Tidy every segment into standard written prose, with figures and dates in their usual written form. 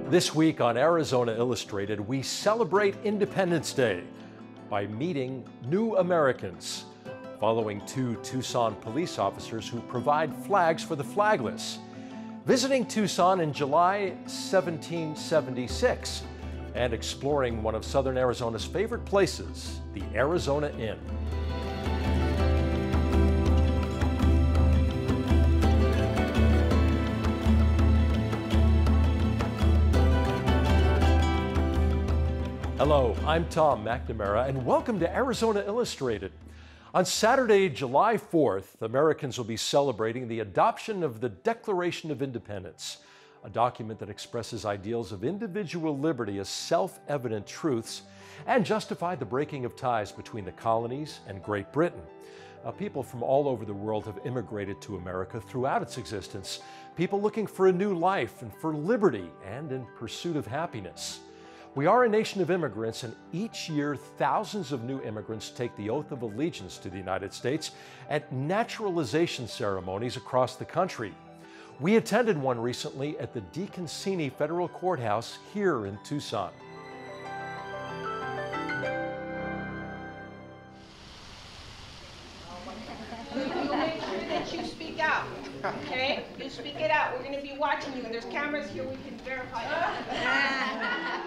This week on Arizona Illustrated, we celebrate Independence Day by meeting new Americans, following two Tucson police officers who provide flags for the Flagless, visiting Tucson in July 1776, and exploring one of Southern Arizona's favorite places, the Arizona Inn. Hello, I'm Tom McNamara, and welcome to Arizona Illustrated. On Saturday, July 4th, Americans will be celebrating the adoption of the Declaration of Independence, a document that expresses ideals of individual liberty as self-evident truths and justify the breaking of ties between the colonies and Great Britain. People from all over the world have immigrated to America throughout its existence, people looking for a new life and for liberty and in pursuit of happiness. We are a nation of immigrants, and each year thousands of new immigrants take the oath of allegiance to the United States at naturalization ceremonies across the country. We attended one recently at the DeConcini Federal Courthouse here in Tucson. You make sure that you speak out, okay? You speak it out. We're going to be watching you. There's cameras here. We can verify that.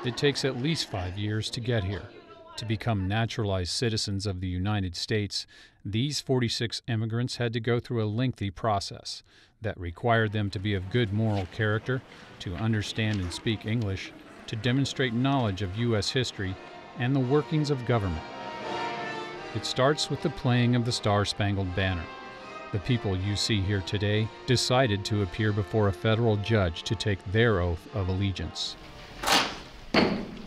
It takes at least 5 years to get here. To become naturalized citizens of the United States, these 46 immigrants had to go through a lengthy process that required them to be of good moral character, to understand and speak English, to demonstrate knowledge of U.S. history and the workings of government. It starts with the playing of the Star-Spangled Banner. The people you see here today decided to appear before a federal judge to take their oath of allegiance.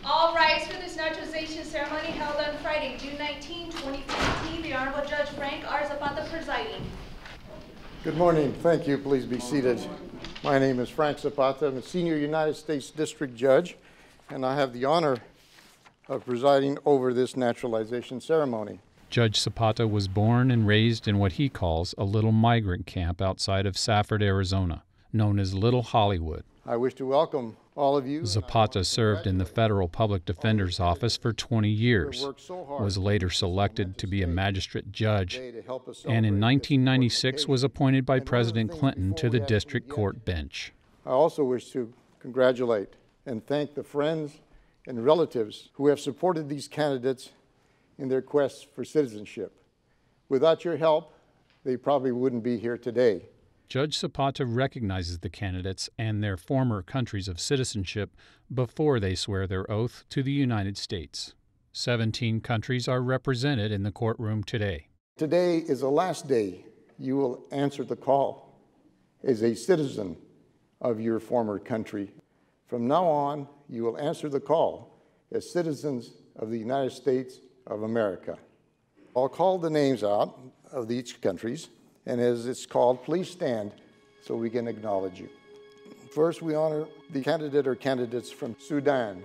All rise for this naturalization ceremony held on Friday, June 19, 2015. The Honorable Judge Frank R. Zapata presiding. Good morning. Thank you. Please be seated. My name is Frank Zapata. I'm a senior United States District Judge, and I have the honor of presiding over this naturalization ceremony. Judge Zapata was born and raised in what he calls a little migrant camp outside of Safford, Arizona, known as Little Hollywood. I wish to welcome all of you. Zapata served in the Federal Public Defender's Office for 20 years, was later selected to be a magistrate judge, and in 1996 was appointed by President Clinton to the District Court bench. I also wish to congratulate and thank the friends and relatives who have supported these candidates in their quest for citizenship. Without your help, they probably wouldn't be here today. Judge Zapata recognizes the candidates and their former countries of citizenship before they swear their oath to the United States. 17 countries are represented in the courtroom today. Today is the last day you will answer the call as a citizen of your former country. From now on, you will answer the call as citizens of the United States of America. I'll call the names out of each countries, and as it's called, please stand so we can acknowledge you. First, we honor the candidate or candidates from Sudan,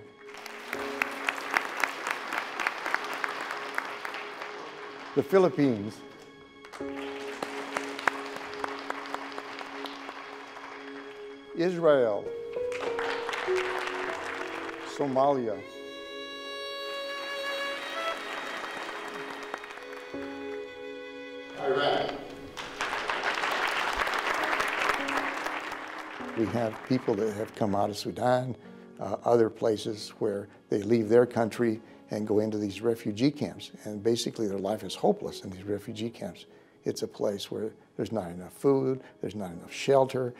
the Philippines, Israel, Somalia, Iraq. We have people that have come out of Sudan, other places where they leave their country and go into these refugee camps. And basically their life is hopeless in these refugee camps. It's a place where there's not enough food, there's not enough shelter,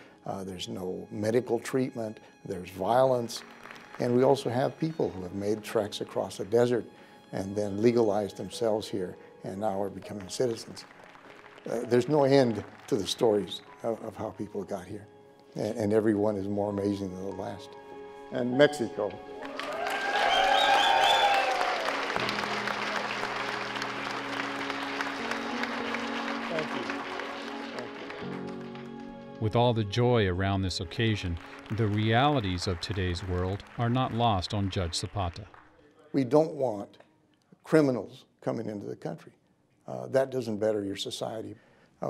there's no medical treatment, there's violence. And we also have people who have made treks across the desert and then legalized themselves here and now are becoming citizens. There's no end to the stories of how people got here. And every one is more amazing than the last. And Mexico. Thank you. With all the joy around this occasion, the realities of today's world are not lost on Judge Zapata. We don't want criminals coming into the country. That doesn't better your society.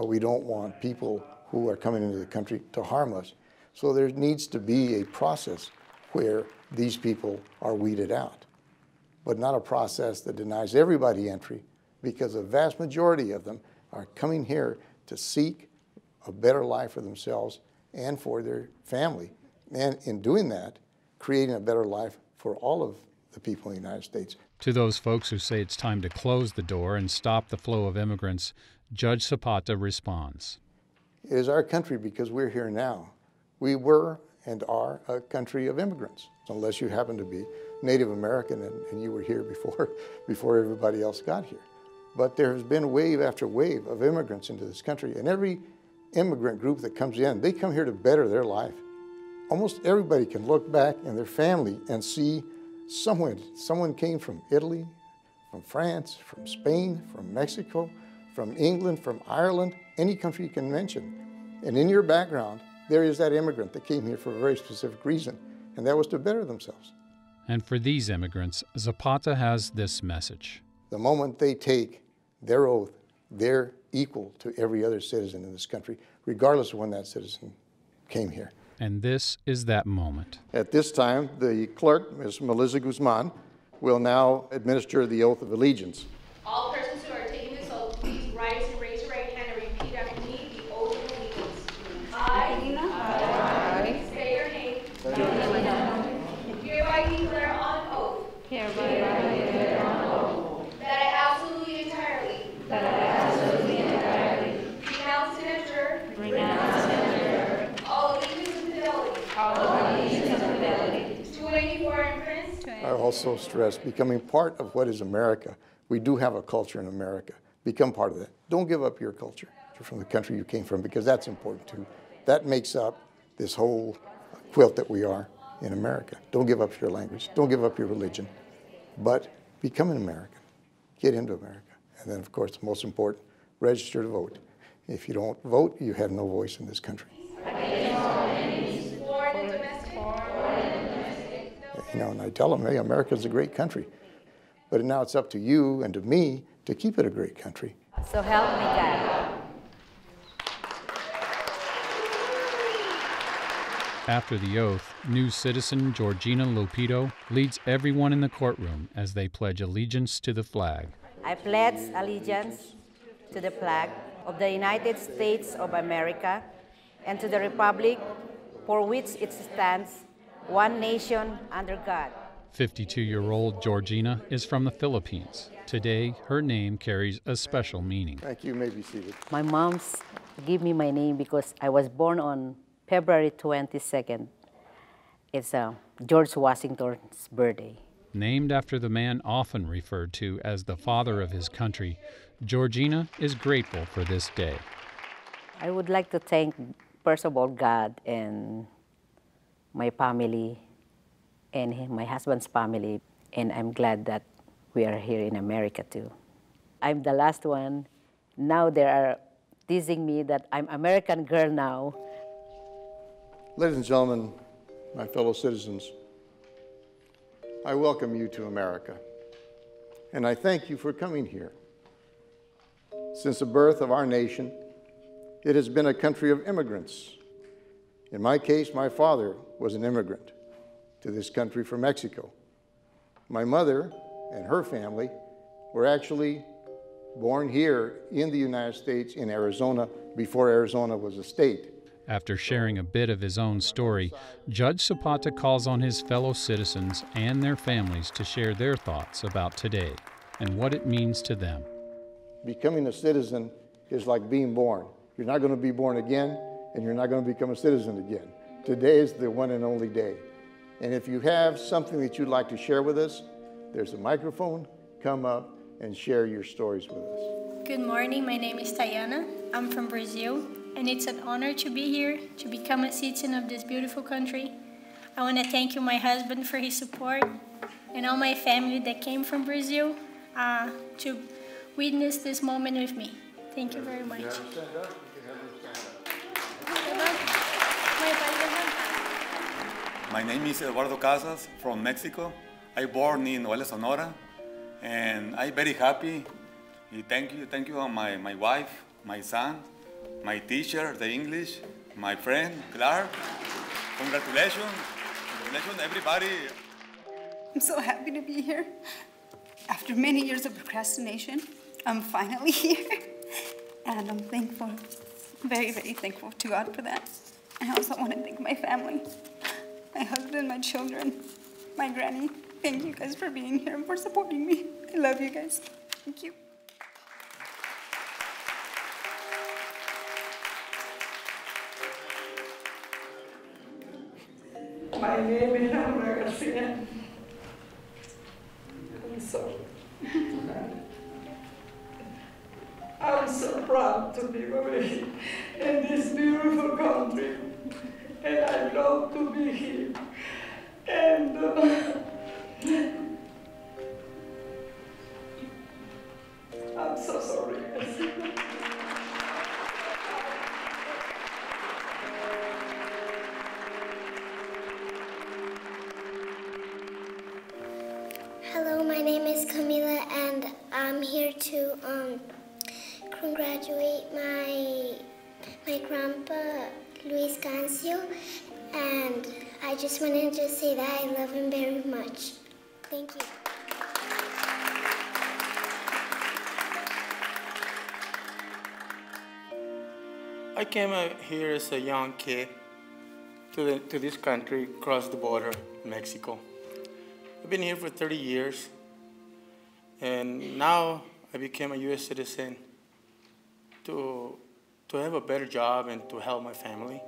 We don't want people who are coming into the country to harm us. So there needs to be a process where these people are weeded out, but not a process that denies everybody entry, because the vast majority of them are coming here to seek a better life for themselves and for their family. And in doing that, creating a better life for all of the people in the United States. To those folks who say it's time to close the door and stop the flow of immigrants, Judge Zapata responds. It is our country because we're here now. We were and are a country of immigrants, unless you happen to be Native American and you were here before everybody else got here. But there has been wave after wave of immigrants into this country, and every immigrant group that comes in, they come here to better their life. Almost everybody can look back in their family and see someone came from Italy, from France, from Spain, from Mexico, from England, from Ireland, any country you can mention. And in your background, there is that immigrant that came here for a very specific reason, and that was to better themselves. And for these immigrants, Zapata has this message. The moment they take their oath, they're equal to every other citizen in this country, regardless of when that citizen came here. And this is that moment. At this time, the clerk, Ms. Melissa Guzman, will now administer the oath of allegiance. All persons who are taking this oath, please rise and raise your right hand and repeat after me the oath of allegiance. I say your name. Hereby declare on oath. That I absolutely entirely. Renounce and abjure. All allegiance and fidelity. To any foreign prince. I also stress becoming part of what is America. We do have a culture in America. Become part of that. Don't give up your culture from the country you came from, because that's important too. That makes up this whole quilt that we are in America. Don't give up your language. Don't give up your religion. But become an American. Get into America. And then, of course, the most important, register to vote. If you don't vote, you have no voice in this country. You know, and I tell them, hey, America's a great country. But now it's up to you and to me to keep it a great country. So help me God. After the oath, new citizen Georgina Lopito leads everyone in the courtroom as they pledge allegiance to the flag. I pledge allegiance to the flag of the United States of America and to the republic for which it stands, one nation under God. 52-year-old Georgina is from the Philippines. Today, her name carries a special meaning. Thank you. You may be seated. My mom's gave me my name because I was born on February 22nd. It's George Washington's birthday. Named after the man often referred to as the father of his country, Georgina is grateful for this day. I would like to thank, first of all, God and my family and my husband's family, and I'm glad that we are here in America too. I'm the last one. Now they are teasing me that I'm American girl now. Ladies and gentlemen, my fellow citizens, I welcome you to America, and I thank you for coming here. Since the birth of our nation, it has been a country of immigrants. In my case, my father was an immigrant to this country from Mexico. My mother and her family were actually born here in the United States, in Arizona, before Arizona was a state. After sharing a bit of his own story, Judge Zapata calls on his fellow citizens and their families to share their thoughts about today and what it means to them. Becoming a citizen is like being born. You're not going to be born again, and you're not going to become a citizen again. Today is the one and only day. And if you have something that you'd like to share with us, there's a microphone. Come up and share your stories with us. Good morning, my name is Tayana. I'm from Brazil, and it's an honor to be here, to become a citizen of this beautiful country. I want to thank you, my husband, for his support, and all my family that came from Brazil to witness this moment with me. Thank you very much. My name is Eduardo Casas from Mexico. I born in Nueva Sonora, and I'm very happy. Thank you, my wife, my son, my teacher, the English, my friend, Clark. Congratulations. Congratulations, everybody. I'm so happy to be here. After many years of procrastination, I'm finally here. And I'm thankful, very, very thankful to God for that. And I also want to thank my family, my husband, my children, my granny. Thank you guys for being here and for supporting me. I love you guys. Thank you. My name is Laura Garcia. I'm so proud to be over here in this beautiful country, and I love to be here. And I'm so sorry. Hello, my name is Camila, and I'm here to congratulate my grandpa, Luis Gancio, and I just wanted to say that I love him very much. Thank you. I came out here as a young kid to this country, across the border, Mexico. I've been here for 30 years, and now I became a U.S. citizen to have a better job and to help my family.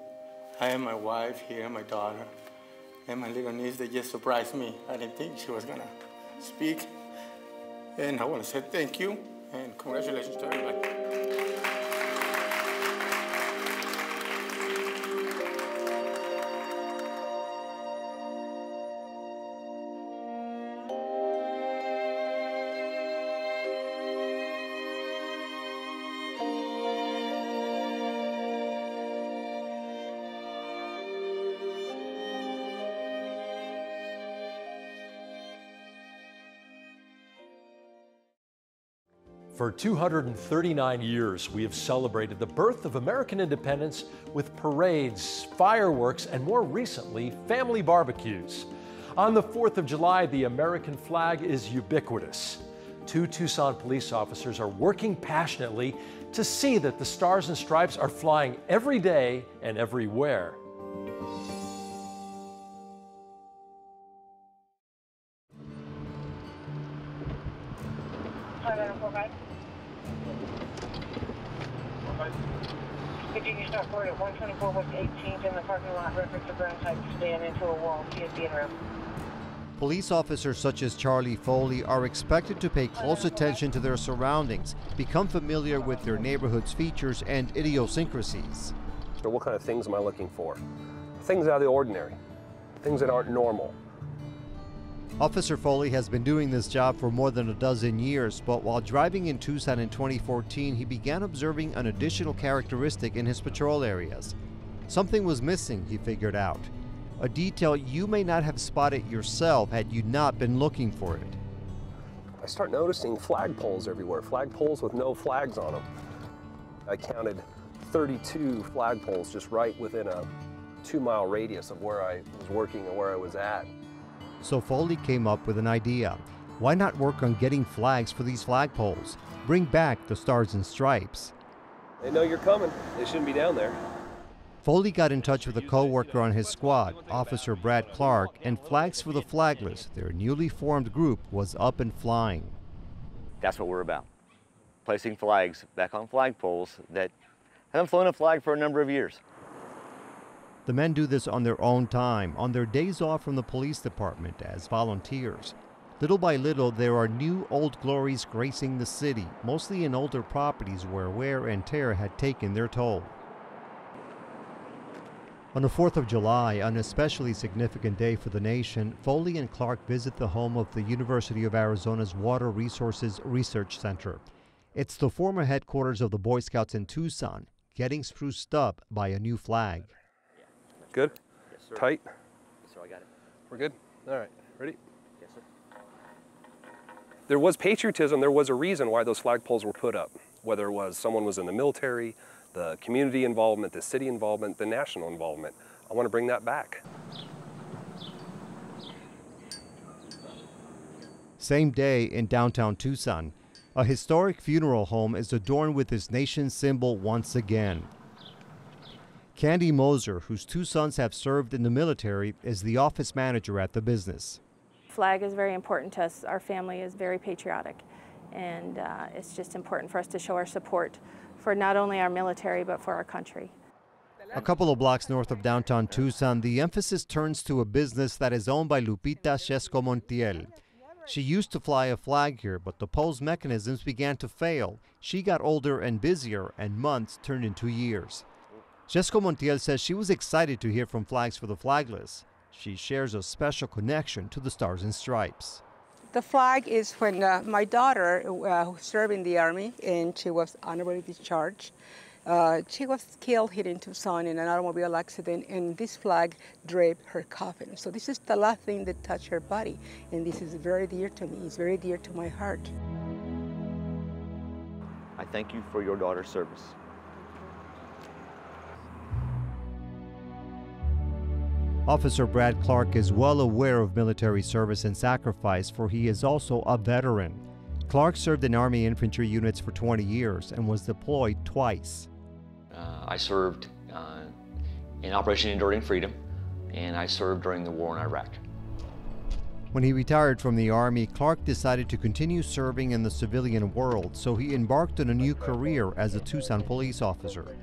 I have my wife here, my daughter, and my little niece that just surprised me. I didn't think she was gonna speak. And I want to say thank you and congratulations to everybody. For 239 years, we have celebrated the birth of American independence with parades, fireworks, and more recently, family barbecues. On the 4th of July, the American flag is ubiquitous. 2 Tucson police officers are working passionately to see that the stars and stripes are flying every day and everywhere. Continue stop forward at 124 West 18th in the parking lot. Reference to burn type stand into a wall. PSC in room. Police officers such as Charlie Foley are expected to pay close attention to their surroundings, become familiar with their neighborhood's features and idiosyncrasies. So what kind of things am I looking for? Things out of the ordinary, things that aren't normal. Officer Foley has been doing this job for more than a dozen years, but while driving in Tucson in 2014, he began observing an additional characteristic in his patrol areas. Something was missing, he figured out. A detail you may not have spotted yourself had you not been looking for it. I start noticing flagpoles everywhere, flagpoles with no flags on them. I counted 32 flagpoles just right within a 2-mile radius of where I was working and where I was at. So Foley came up with an idea. Why not work on getting flags for these flagpoles? Bring back the stars and stripes. They know you're coming. They shouldn't be down there. Foley got in touch with a co-worker on his squad, Officer Brad Clark, and Flags for the Flagless, their newly formed group, was up and flying. That's what we're about. Placing flags back on flagpoles that haven't flown a flag for a number of years. The men do this on their own time, on their days off from the police department as volunteers. Little by little, there are new old glories gracing the city, mostly in older properties where wear and tear had taken their toll. On the 4th of July, an especially significant day for the nation, Foley and Clark visit the home of the University of Arizona's Water Resources Research Center. It's the former headquarters of the Boy Scouts in Tucson, getting spruced up by a new flag. Good? Yes, sir. Tight? Yes, sir, I got it. We're good? All right, ready? Yes, sir. There was patriotism, there was a reason why those flagpoles were put up. Whether it was someone was in the military, the community involvement, the city involvement, the national involvement. I want to bring that back. Same day in downtown Tucson, a historic funeral home is adorned with this nation's symbol once again. Candy Moser, whose two sons have served in the military, is the office manager at the business. Flag is very important to us. Our family is very patriotic, and it's just important for us to show our support for not only our military but for our country. A couple of blocks north of downtown Tucson, the emphasis turns to a business that is owned by Lupita Chesco Montiel. She used to fly a flag here, but the pole's mechanisms began to fail. She got older and busier, and months turned into years. Chesco Montiel says she was excited to hear from Flags for the Flagless. She shares a special connection to the Stars and Stripes. The flag is when my daughter served in the Army, and she was honorably discharged. She was killed here in Tucson in an automobile accident, and this flag draped her coffin. So this is the last thing that touched her body, and this is very dear to me. It's very dear to my heart. I thank you for your daughter's service. Officer Brad Clark is well aware of military service and sacrifice, for he is also a veteran. Clark served in Army infantry units for 20 years and was deployed twice. I served in Operation Enduring Freedom, and I served during the war in Iraq. When he retired from the Army, Clark decided to continue serving in the civilian world, so he embarked on a new career as a Tucson police officer.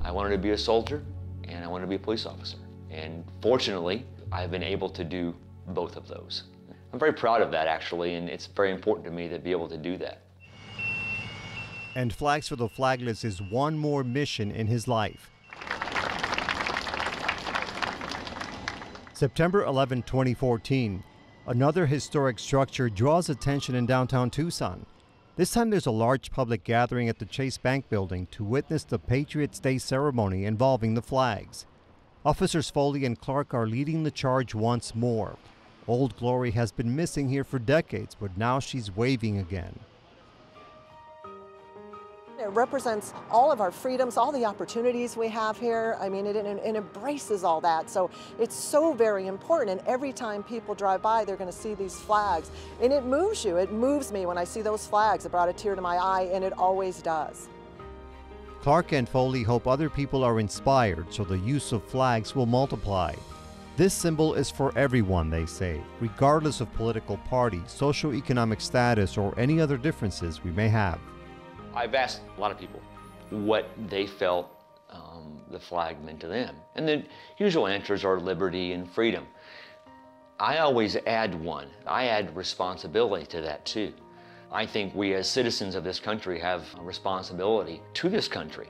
I wanted to be a soldier, and I wanted to be a police officer. And fortunately, I've been able to do both of those. I'm very proud of that, actually, and it's very important to me to be able to do that. And Flags for the Flagless is one more mission in his life. September 11, 2014, another historic structure draws attention in downtown Tucson. This time there's a large public gathering at the Chase Bank building to witness the Patriots' Day ceremony involving the flags. Officers Foley and Clark are leading the charge once more. Old Glory has been missing here for decades, but now she's waving again. It represents all of our freedoms, all the opportunities we have here. I mean, it embraces all that. So it's so very important. And every time people drive by, they're going to see these flags. And it moves you. It moves me when I see those flags. It brought a tear to my eye, and it always does. Clark and Foley hope other people are inspired so the use of flags will multiply. This symbol is for everyone, they say, regardless of political party, socioeconomic status, or any other differences we may have. I've asked a lot of people what they felt the flag meant to them. And the usual answers are liberty and freedom. I always add one. I add responsibility to that too. I think we as citizens of this country have a responsibility to this country.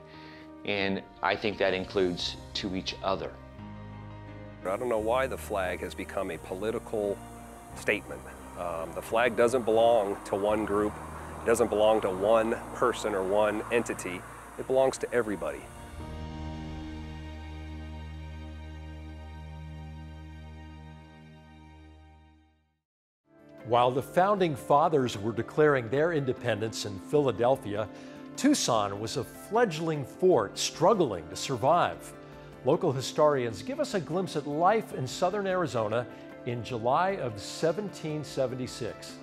And I think that includes to each other. I don't know why the flag has become a political statement. The flag doesn't belong to one group. It doesn't belong to one person or one entity. It belongs to everybody. While the Founding Fathers were declaring their independence in Philadelphia, Tucson was a fledgling fort struggling to survive. Local historians give us a glimpse at life in southern Arizona in July of 1776.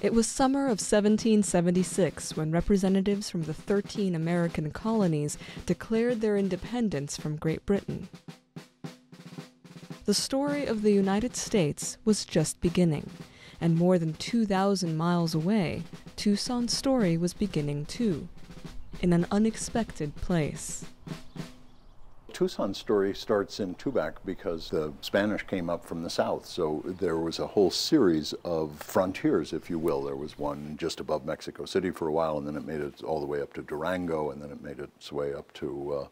It was summer of 1776 when representatives from the 13 American colonies declared their independence from Great Britain. The story of the United States was just beginning, and more than 2,000 miles away, Tucson's story was beginning too, in an unexpected place. Tucson's story starts in Tubac because the Spanish came up from the south, so there was a whole series of frontiers, if you will. There was one just above Mexico City for a while, and then it made it all the way up to Durango, and then it made its way up to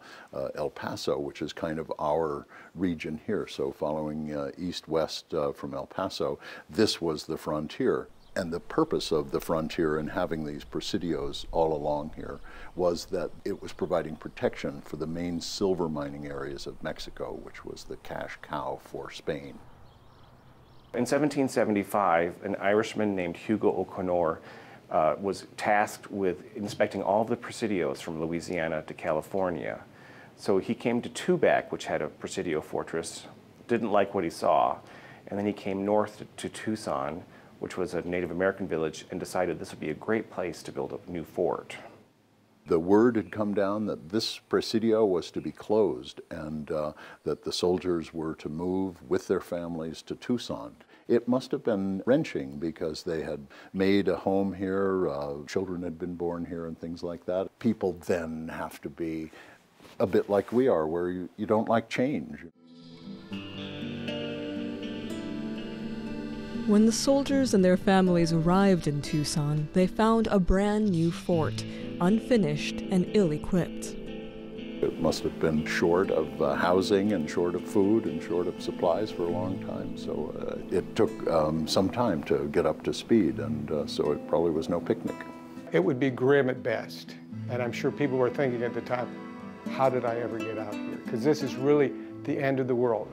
El Paso, which is kind of our region here. So following east-west from El Paso, this was the frontier. And the purpose of the frontier and having these presidios all along here was that it was providing protection for the main silver mining areas of Mexico, which was the cash cow for Spain. In 1775, an Irishman named Hugo O'Connor was tasked with inspecting all of the presidios from Louisiana to California. So he came to Tubac, which had a Presidio fortress, didn't like what he saw, and then he came north to Tucson, which was a Native American village, and decided this would be a great place to build a new fort. The word had come down that this Presidio was to be closed and that the soldiers were to move with their families to Tucson. It must have been wrenching because they had made a home here, children had been born here and things like that. People then have to be a bit like we are, where you don't like change. When the soldiers and their families arrived in Tucson, they found a brand new fort, unfinished and ill-equipped. It must have been short of housing and short of food and short of supplies for a long time. So it took some time to get up to speed, and so it probably was no picnic. It would be grim at best. And I'm sure people were thinking at the time, how did I ever get out here? Because this is really the end of the world.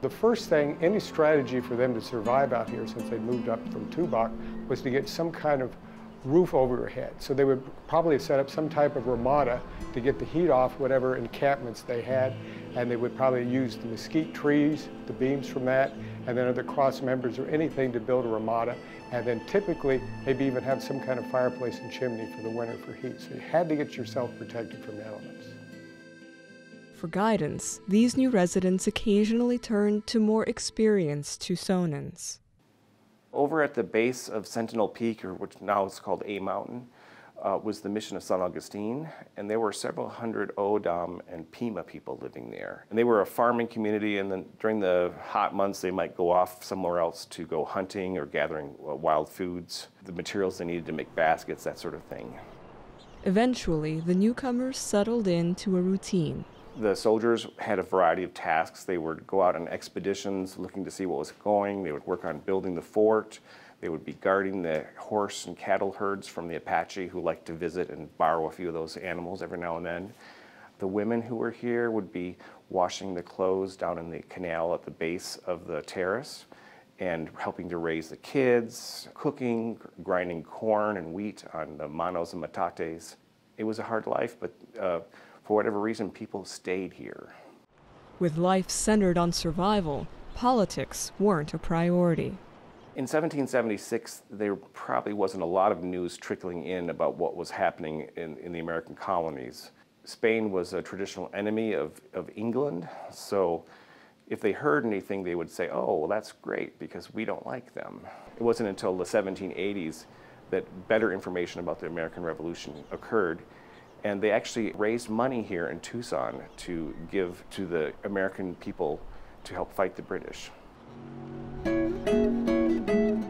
The first thing, any strategy for them to survive out here since they moved up from Tubac was to get some kind of roof over their head. So they would probably set up some type of ramada to get the heat off whatever encampments they had, and they would probably use the mesquite trees, the beams from that, and then other cross members or anything to build a ramada, and then typically maybe even have some kind of fireplace and chimney for the winter for heat. So you had to get yourself protected from the elements. For guidance, these new residents occasionally turned to more experienced Tucsonans. Over at the base of Sentinel Peak, or which now is called A Mountain, was the mission of San Agustin, and there were several hundred O'odham and Pima people living there. And they were a farming community, and then during the hot months they might go off somewhere else to go hunting or gathering wild foods, the materials they needed to make baskets, that sort of thing. Eventually, the newcomers settled into a routine. The soldiers had a variety of tasks. They would go out on expeditions looking to see what was going. They would work on building the fort. They would be guarding the horse and cattle herds from the Apache who liked to visit and borrow a few of those animals every now and then. The women who were here would be washing the clothes down in the canal at the base of the terrace and helping to raise the kids, cooking, grinding corn and wheat on the manos and metates. It was a hard life, but for whatever reason, people stayed here. With life centered on survival, politics weren't a priority. In 1776, there probably wasn't a lot of news trickling in about what was happening in the American colonies. Spain was a traditional enemy of England, so if they heard anything, they would say, oh, well, that's great, because we don't like them. It wasn't until the 1780s that better information about the American Revolution occurred. And they actually raised money here in Tucson to give to the American people to help fight the British.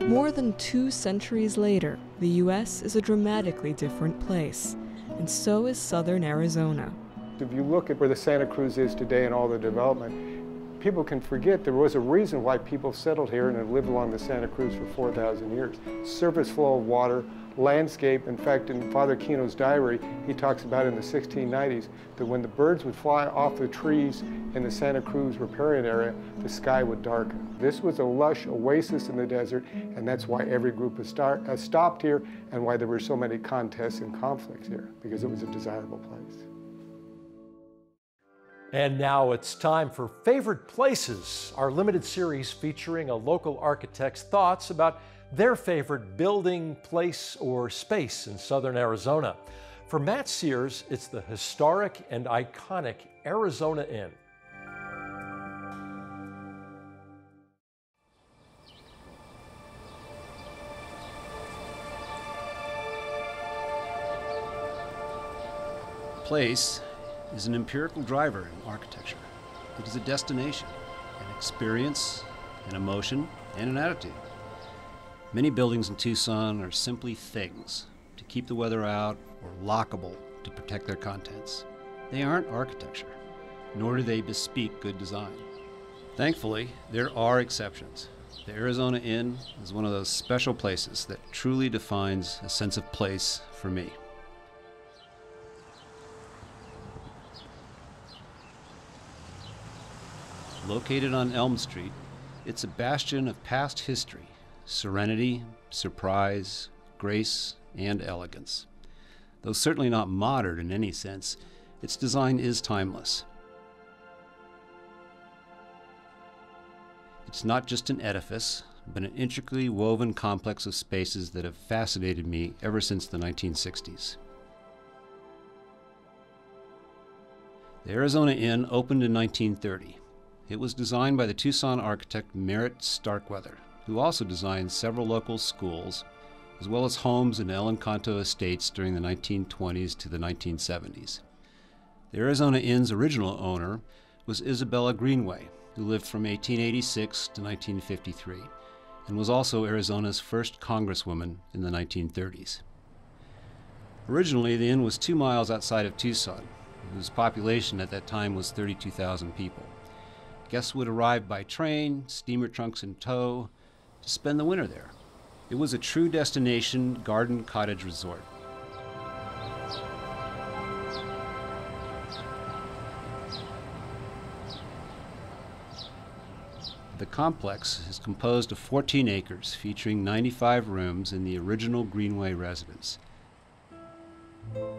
More than 2 centuries later, the U.S. is a dramatically different place, and so is southern Arizona. If you look at where the Santa Cruz is today and all the development, people can forget there was a reason why people settled here and have lived along the Santa Cruz for 4,000 years. Surface flow of water, landscape. In fact, in Father Kino's diary, he talks about in the 1690s that when the birds would fly off the trees in the Santa Cruz riparian area, the sky would darken. This was a lush oasis in the desert, and that's why every group has stopped here and why there were so many contests and conflicts here, because it was a desirable place. And now it's time for Favorite Places, our limited series featuring a local architect's thoughts about their favorite building, place, or space in southern Arizona. For Matt Sears, it's the historic and iconic Arizona Inn. Place is an empirical driver in architecture. It is a destination, an experience, an emotion, and an attitude. Many buildings in Tucson are simply things to keep the weather out or lockable to protect their contents. They aren't architecture, nor do they bespeak good design. Thankfully, there are exceptions. The Arizona Inn is one of those special places that truly defines a sense of place for me. Located on Elm Street, it's a bastion of past history serenity, surprise, grace, and elegance. Though certainly not modern in any sense, its design is timeless. It's not just an edifice, but an intricately woven complex of spaces that have fascinated me ever since the 1960s. The Arizona Inn opened in 1930. It was designed by the Tucson architect Merritt Starkweather, who also designed several local schools, as well as homes and El Encanto estates during the 1920s to the 1970s. The Arizona Inn's original owner was Isabella Greenway, who lived from 1886 to 1953, and was also Arizona's first congresswoman in the 1930s. Originally, the inn was 2 miles outside of Tucson, whose population at that time was 32,000 people. Guests would arrive by train, steamer trunks in tow, to spend the winter there. It was a true destination garden cottage resort. The complex is composed of 14 acres, featuring 95 rooms in the original Greenway residence. The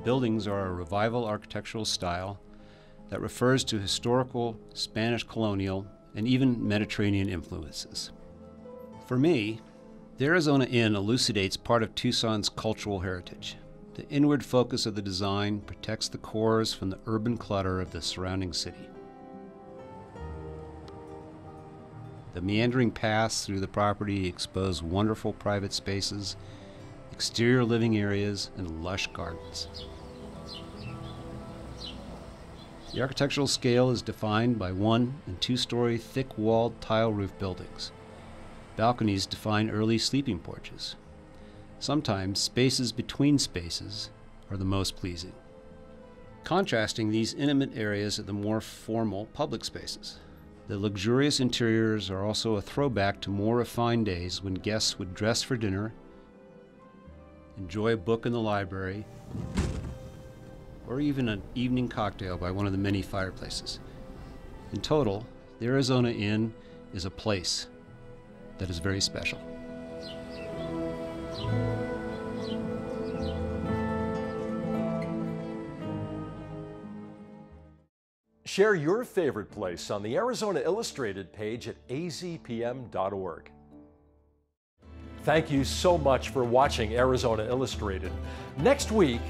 buildings are a revival architectural style that refers to historical, Spanish colonial, and even Mediterranean influences. For me, the Arizona Inn elucidates part of Tucson's cultural heritage. The inward focus of the design protects the cores from the urban clutter of the surrounding city. The meandering paths through the property expose wonderful private spaces, exterior living areas, and lush gardens. The architectural scale is defined by 1- and 2-story thick-walled tile roof buildings. Balconies define early sleeping porches. Sometimes spaces between spaces are the most pleasing. Contrasting these intimate areas are the more formal public spaces. The luxurious interiors are also a throwback to more refined days when guests would dress for dinner, enjoy a book in the library, or even an evening cocktail by one of the many fireplaces. In total, the Arizona Inn is a place that is very special. Share your favorite place on the Arizona Illustrated page at azpm.org. Thank you so much for watching Arizona Illustrated. Next week,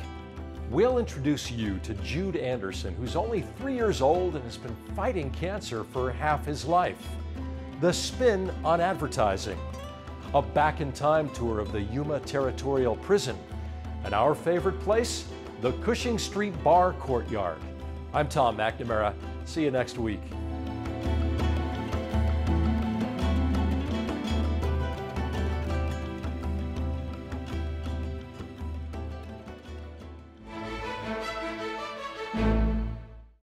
we'll introduce you to Jude Anderson, who's only 3 years old and has been fighting cancer for half his life. The Spin on Advertising, a back-in-time tour of the Yuma Territorial Prison, and our favorite place, the Cushing Street Bar Courtyard. I'm Tom McNamara. See you next week.